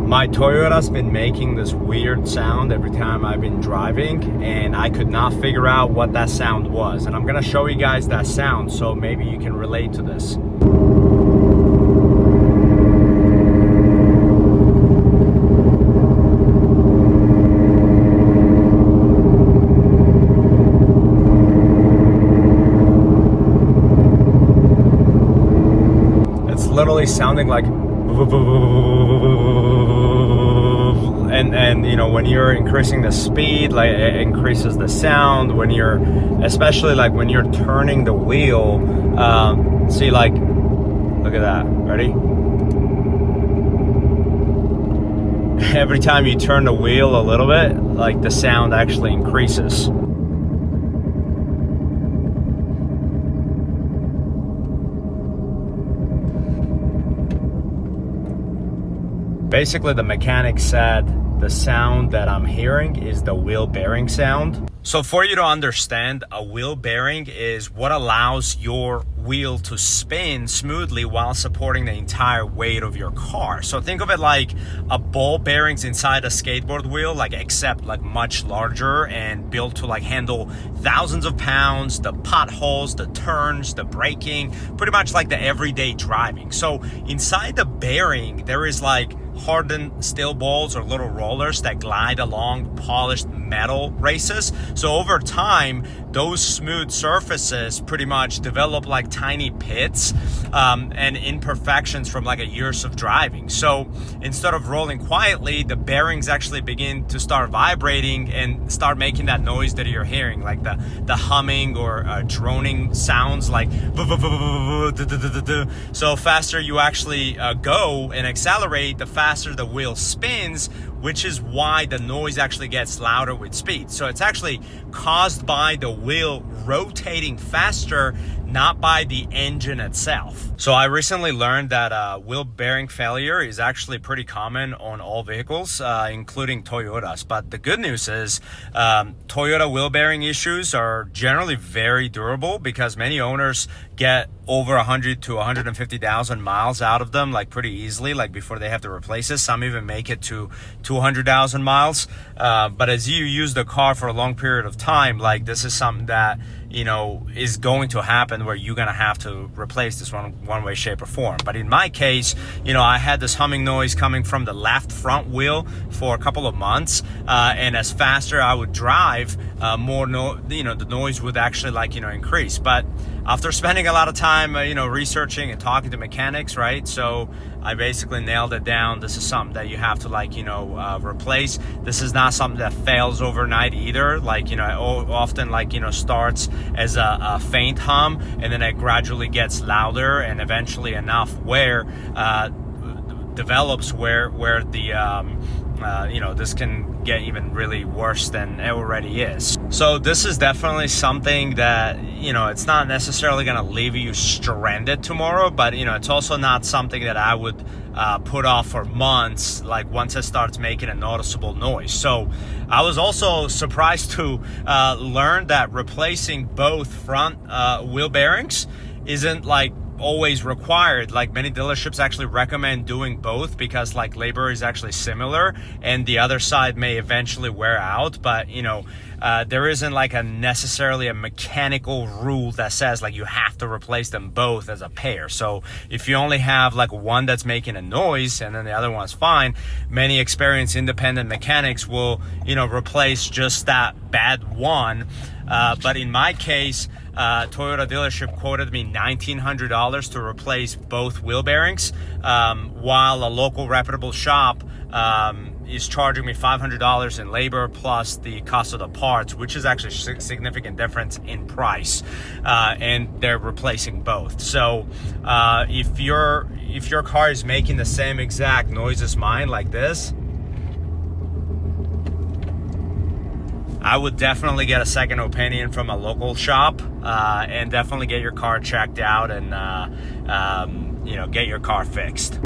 My Toyota's been making this weird sound every time I've been driving, and I could not figure out what that sound was. And I'm gonna show you guys that sound so maybe you can relate to this. It's literally sounding like and you know, when you're increasing the speed, like it increases the sound. When you're, especially like when you're turning the wheel, see, like, look at that, ready? Every time you turn the wheel a little bit, like the sound actually increases. Basically, the mechanic said the sound that I'm hearing is the wheel bearing sound. So for you to understand, a wheel bearing is what allows your wheel to spin smoothly while supporting the entire weight of your car. So think of it like a ball bearings inside a skateboard wheel, like except like much larger and built to like handle thousands of pounds, the potholes, the turns, the braking, pretty much like the everyday driving. So inside the bearing, there is like hardened steel balls or little rollers that glide along polished metal races. So over time, those smooth surfaces pretty much develop like tiny pits and imperfections from like a years of driving. So instead of rolling quietly, the bearings actually begin to start vibrating and start making that noise that you're hearing, like the humming or droning sounds, like so faster you actually go and accelerate, the faster the wheel spins, which is why the noise actually gets louder with speed. So it's actually caused by the wheel rotating faster, not by the engine itself. So I recently learned that wheel bearing failure is actually pretty common on all vehicles, including Toyotas. But the good news is Toyota wheel bearing issues are generally very durable because many owners get over 100 to 150,000 miles out of them, like pretty easily, like before they have to replace it. Some even make it to 200,000 miles. But as you use the car for a long period of time, like this is something that, you know, is going to happen where you're gonna have to replace this one way, shape, or form. But in my case, you know, I had this humming noise coming from the left front wheel for a couple of months, and as faster I would drive, the noise would actually, like, you know, increase. But after spending a lot of time, you know, researching and talking to mechanics, right? So I basically nailed it down. This is something that you have to, like, you know, replace. This is not something that fails overnight either. Like, you know, it often, like, you know, starts as a faint hum, and then it gradually gets louder, and eventually enough where develops where the you know, this can get even really worse than it already is. So this is definitely something that, you know, it's not necessarily going to leave you stranded tomorrow, but, you know, it's also not something that I would put off for months, like once it starts making a noticeable noise. So I was also surprised to learn that replacing both front wheel bearings isn't like always required. Like many dealerships actually recommend doing both because like labor is actually similar and the other side may eventually wear out. But, you know, there isn't like necessarily a mechanical rule that says like you have to replace them both as a pair. So if you only have like one that's making a noise and then the other one's fine, many experienced independent mechanics will, you know, replace just that bad one. But in my case, Toyota dealership quoted me $1,900 to replace both wheel bearings, while a local reputable shop is charging me $500 in labor plus the cost of the parts, which is actually a significant difference in price, and they're replacing both. So if your car is making the same exact noise as mine, like this, I would definitely get a second opinion from a local shop, and definitely get your car checked out and you know, get your car fixed.